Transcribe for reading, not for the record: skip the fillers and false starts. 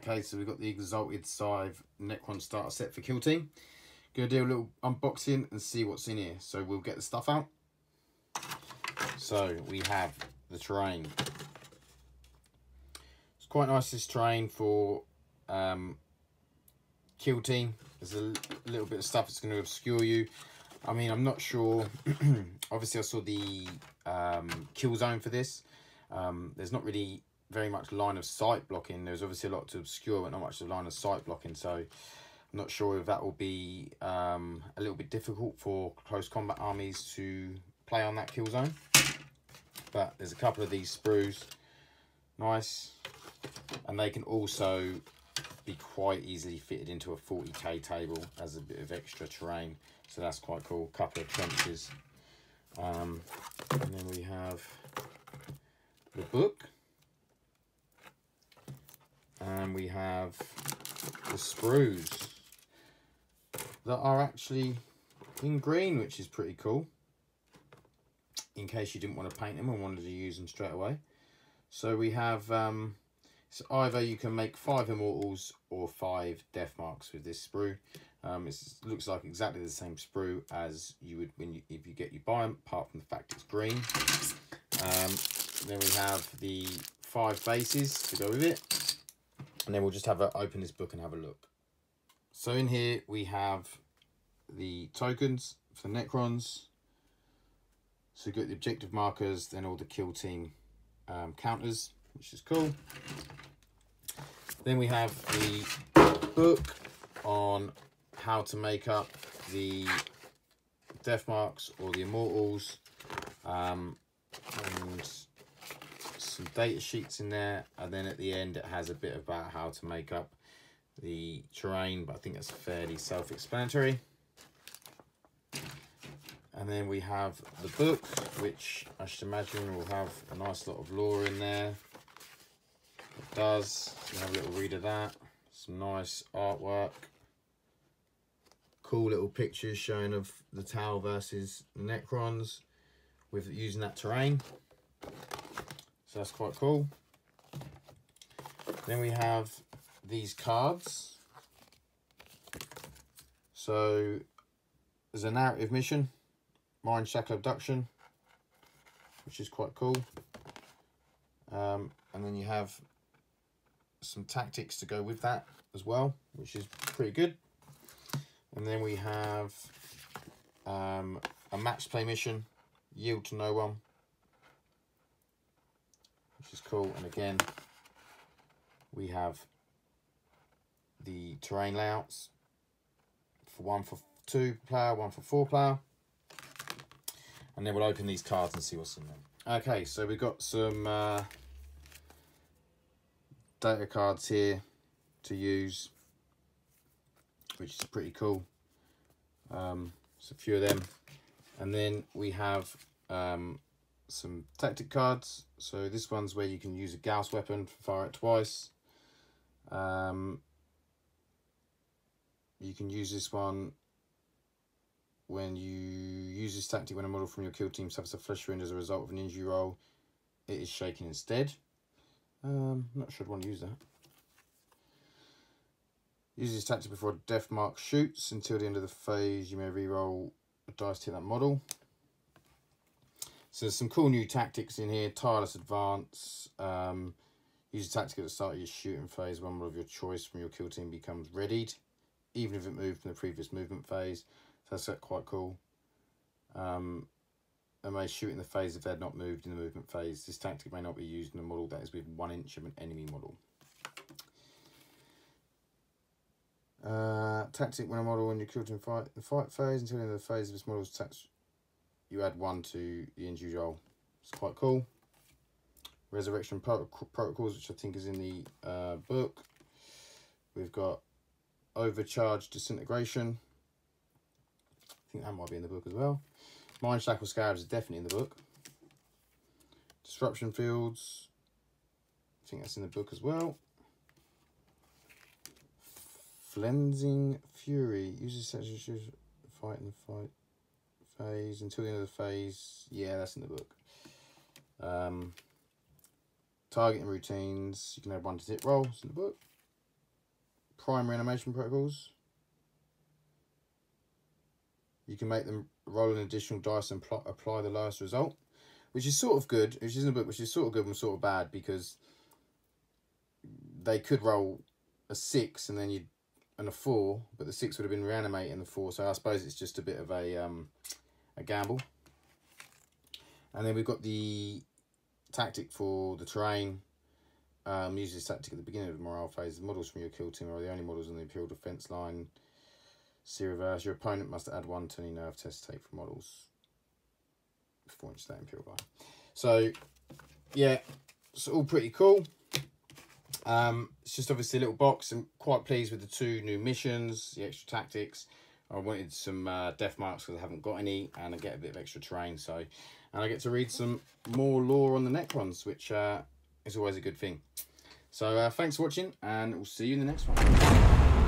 Okay, so we've got the Exalted Scythe Necron starter set for Kill Team. Gonna do a little unboxing and see what's in here. So we'll get the stuff out. So we have the terrain. It's quite nice, this terrain for Kill Team. There's a little bit of stuff that's going to obscure you. I mean, I'm not sure. Obviously, I saw the kill zone for this. There's not really very much line of sight blocking. There's obviously a lot to obscure, but not much of line of sight blocking. So I'm not sure if that will be a little bit difficult for close combat armies to play on that kill zone. But there's a couple of these sprues, nice, and they can also be quite easily fitted into a 40k table as a bit of extra terrain. So that's quite cool. Couple of trenches, and then we have the book. And we have the sprues that are actually in green, which is pretty cool. In case you didn't want to paint them and wanted to use them straight away. So we have, so either you can make 5 immortals or 5 death marks with this sprue. It looks like exactly the same sprue as you would if you buy them, apart from the fact it's green. Then we have the 5 bases to go with it. And then we'll just open this book and have a look. So in here we have the tokens for the Necrons. So we've got the objective markers, then all the Kill Team counters, which is cool. Then we have the book on how to make up the death marks or the immortals. And some data sheets in there, and then at the end it has a bit about how to make up the terrain, but I think that's fairly self-explanatory. And then we have the book, which I should imagine will have a nice lot of lore in there. It does. So have a little read of that. Some nice artwork, cool little pictures showing of the Tau versus the Necrons with using that terrain. So that's quite cool. Then we have these cards. So there's a narrative mission, Mind Shackle Abduction, which is quite cool. And then you have some tactics to go with that as well, which is pretty good. And then we have a match play mission, Yield to No One, which is cool. And again, we have the terrain layouts for 1 for 2 player, 1 for 4 player. And then we'll open these cards and see what's in them. Okay, so we've got some data cards here to use, which is pretty cool. So a few of them. And then we have some tactic cards. So this one's where you can use a Gauss weapon, fire it twice. You can use this one when you use this tactic when a model from your kill team suffers a flesh wound as a result of an injury roll. It is shaken instead. Not sure I'd want to use that. Use this tactic before a death mark shoots. Until the end of the phase, you may re-roll a dice to hit that model. So there's some cool new tactics in here. Tireless Advance. Use a tactic at the start of your shooting phase. One model of your choice from your kill team becomes readied, even if it moved from the previous movement phase. So that's quite cool. They may shoot in the phase if they're not moved in the movement phase. This tactic may not be used in a model that is within 1 inch of an enemy model. Tactic when a model when you kill team fight the fight phase until the end of the phase of this model's attacks, you add 1 to the injury roll. It's quite cool. Resurrection protocols, which I think is in the book. We've got overcharged disintegration. I think that might be in the book as well. Mind Shackle Scarabs is definitely in the book. Disruption fields, I think that's in the book as well. Flensing Fury uses sexual fight in the fight phase until the end of the phase. Yeah, that's in the book. Targeting routines, you can add 1 to hit rolls in the book. primary animation protocols. You can make them roll an additional dice and apply the lowest result, which is sort of good. Which is in the book, which is sort of good and sort of bad, because they could roll a 6 and then a 4, but the 6 would have been reanimating the 4. So I suppose it's just a bit of a gamble. And then we've got the tactic for the terrain. Use this tactic at the beginning of the morale phase. The models from your kill team are the only models on the Imperial defense line. See reverse. Your opponent must add 1 to any nerve test take for models before into that Imperial line. So, yeah, it's all pretty cool. It's just obviously a little box. I'm quite pleased with the 2 new missions, the extra tactics. I wanted some death marks because I haven't got any, and I get a bit of extra terrain. So, and I get to read some more lore on the Necrons, which is always a good thing. So thanks for watching, and we'll see you in the next one.